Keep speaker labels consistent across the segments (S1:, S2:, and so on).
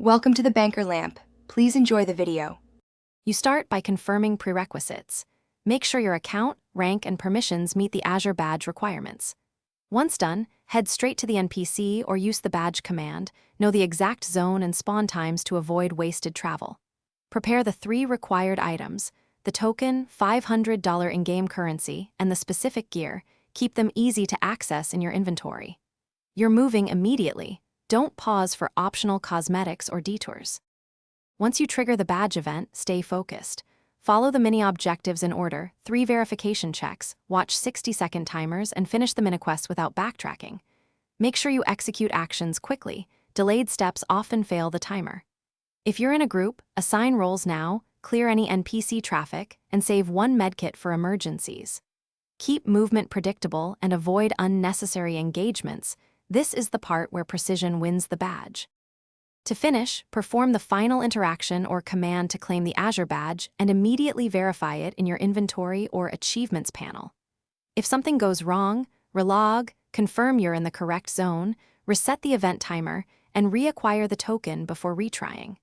S1: Welcome to the Banker Lamp. Please enjoy the video.
S2: You start by confirming prerequisites. Make sure your account, rank, and permissions meet the Azure Badge requirements. Once done, head straight to the NPC or use the badge command. Know the exact zone and spawn times to avoid wasted travel. Prepare the 3 required items: the token, $500 in-game currency, and the specific gear. Keep them easy to access in your inventory. You're moving immediately. Don't pause for optional cosmetics or detours. Once you trigger the badge event, stay focused. Follow the mini objectives in order: 3 verification checks, watch 60-second timers, and finish the mini-quests without backtracking. Make sure you execute actions quickly. Delayed steps often fail the timer. If you're in a group, assign roles now, clear any NPC traffic, and save 1 medkit for emergencies. Keep movement predictable and avoid unnecessary engagements. This is the part where precision wins the badge. To finish, perform the final interaction or command to claim the Azure Badge and immediately verify it in your inventory or achievements panel. If something goes wrong, relog, confirm you're in the correct zone, reset the event timer, and reacquire the token before retrying.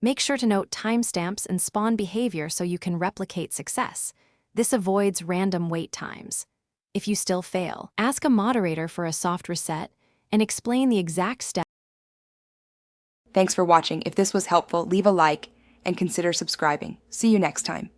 S2: Make sure to note timestamps and spawn behavior so you can replicate success. This avoids random wait times. If you still fail, ask a moderator for a soft reset and explain the exact steps.
S1: Thanks for watching. If this was helpful, leave a like and consider subscribing. See you next time.